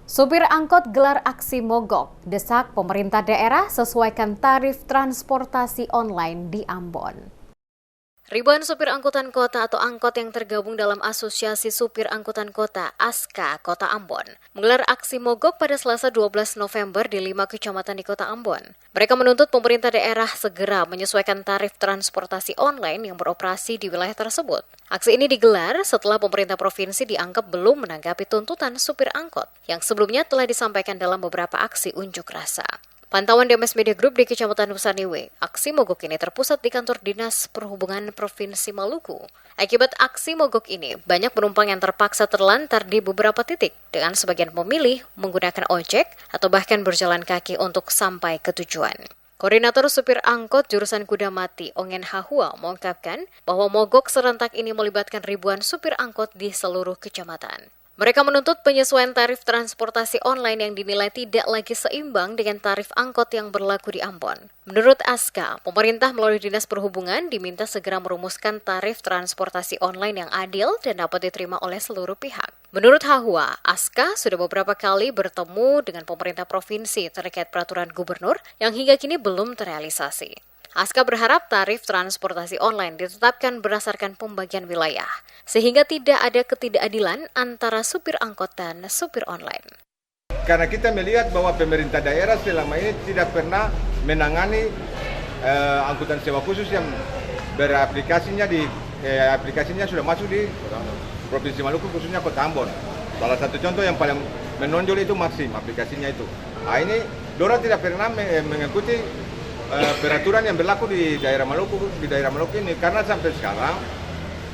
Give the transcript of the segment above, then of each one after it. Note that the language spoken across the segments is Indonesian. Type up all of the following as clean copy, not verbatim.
Supir angkot gelar aksi mogok, desak pemerintah daerah sesuaikan tarif transportasi online di Ambon. Ribuan supir angkutan kota atau angkot yang tergabung dalam Asosiasi Supir Angkutan Kota (ASKA) Kota Ambon menggelar aksi mogok pada Selasa 12 November di 5 kecamatan di Kota Ambon. Mereka menuntut pemerintah daerah segera menyesuaikan tarif transportasi online yang beroperasi di wilayah tersebut. Aksi ini digelar setelah pemerintah provinsi dianggap belum menanggapi tuntutan supir angkot yang sebelumnya telah disampaikan dalam beberapa aksi unjuk rasa. Pantauan DMS Media Group di Kecamatan Nusaniwe, aksi mogok ini terpusat di kantor Dinas Perhubungan Provinsi Maluku. Akibat aksi mogok ini, banyak penumpang yang terpaksa terlantar di beberapa titik, dengan sebagian memilih menggunakan ojek atau bahkan berjalan kaki untuk sampai ke tujuan. Koordinator supir angkot jurusan Kuda Mati, Ongen Hahua, mengungkapkan bahwa mogok serentak ini melibatkan ribuan supir angkot di seluruh kecamatan. Mereka menuntut penyesuaian tarif transportasi online yang dinilai tidak lagi seimbang dengan tarif angkot yang berlaku di Ambon. Menurut ASKA, pemerintah melalui Dinas Perhubungan diminta segera merumuskan tarif transportasi online yang adil dan dapat diterima oleh seluruh pihak. Menurut Hahua, ASKA sudah beberapa kali bertemu dengan pemerintah provinsi terkait peraturan gubernur yang hingga kini belum terrealisasi. ASKA berharap tarif transportasi online ditetapkan berdasarkan pembagian wilayah, sehingga tidak ada ketidakadilan antara supir angkot dan supir online. Karena kita melihat bahwa pemerintah daerah selama ini tidak pernah menangani angkutan sewa khusus yang beraplikasinya aplikasinya sudah masuk di Provinsi Maluku, khususnya Kota Ambon. Salah satu contoh yang paling menonjol itu Maxim, aplikasinya itu. Nah, ini Dora tidak pernah mengikuti peraturan yang berlaku di daerah Maluku ini, karena sampai sekarang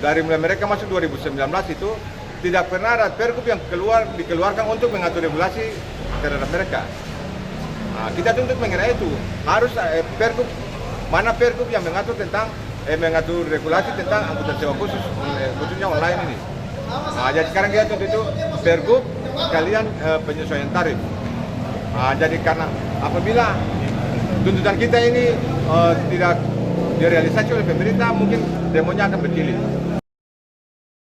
dari mulai mereka masuk 2019 itu tidak pernah ada pergub yang dikeluarkan untuk mengatur regulasi terhadap mereka. Nah, kita tuntut mengenai itu harus pergub yang mengatur tentang mengatur regulasi tentang angkutan sewa khusus khususnya online ini. Nah, jadi sekarang kita tuntut itu pergub sekalian penyesuaian tarif. Nah, jadi karena apabila tuntutan kita ini tidak direalisasi oleh pemerintah, mungkin demonya akan berjilid.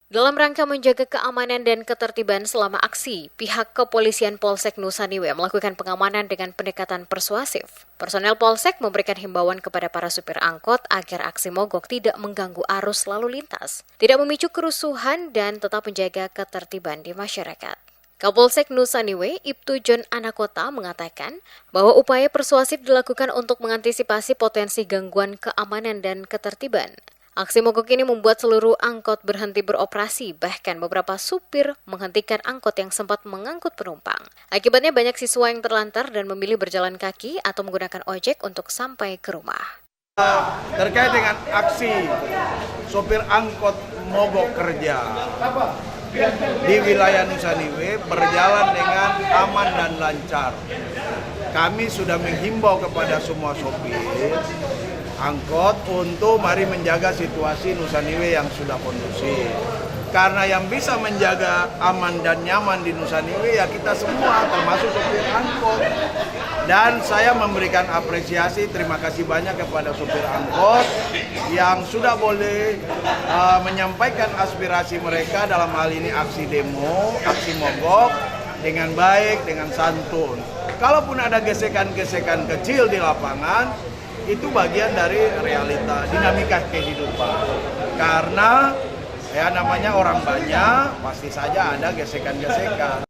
Dalam rangka menjaga keamanan dan ketertiban selama aksi, pihak Kepolisian Polsek Nusaniwe melakukan pengamanan dengan pendekatan persuasif. Personel Polsek memberikan himbauan kepada para supir angkot agar aksi mogok tidak mengganggu arus lalu lintas, tidak memicu kerusuhan, dan tetap menjaga ketertiban di masyarakat. Kapolsek Nusaniwe, Ibtu John Anakota mengatakan bahwa upaya persuasif dilakukan untuk mengantisipasi potensi gangguan keamanan dan ketertiban. Aksi mogok ini membuat seluruh angkot berhenti beroperasi, bahkan beberapa supir menghentikan angkot yang sempat mengangkut penumpang. Akibatnya banyak siswa yang terlantar dan memilih berjalan kaki atau menggunakan ojek untuk sampai ke rumah. Terkait dengan aksi sopir angkot mogok kerja di wilayah Nusaniwe berjalan dengan aman dan lancar. Kami sudah menghimbau kepada semua sopir angkot untuk mari menjaga situasi Nusaniwe yang sudah kondusif. Karena yang bisa menjaga aman dan nyaman di Nusaniwe ya kita semua, termasuk sopir angkot. Dan saya memberikan apresiasi, terima kasih banyak kepada sopir angkot yang sudah boleh menyampaikan aspirasi mereka dalam hal ini aksi demo, aksi mogok dengan baik, dengan santun. Kalaupun ada gesekan-gesekan kecil di lapangan, itu bagian dari realita, dinamika kehidupan. Karena ya namanya orang banyak, pasti saja ada gesekan-gesekan.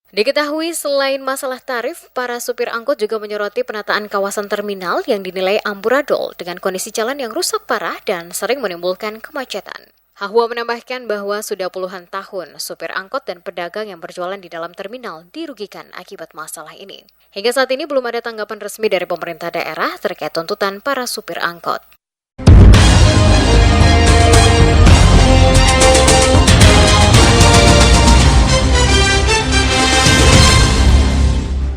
Diketahui selain masalah tarif, para supir angkot juga menyoroti penataan kawasan terminal yang dinilai amburadul dengan kondisi jalan yang rusak parah dan sering menimbulkan kemacetan. Hahua menambahkan bahwa sudah puluhan tahun supir angkot dan pedagang yang berjualan di dalam terminal dirugikan akibat masalah ini. Hingga saat ini belum ada tanggapan resmi dari pemerintah daerah terkait tuntutan para supir angkot.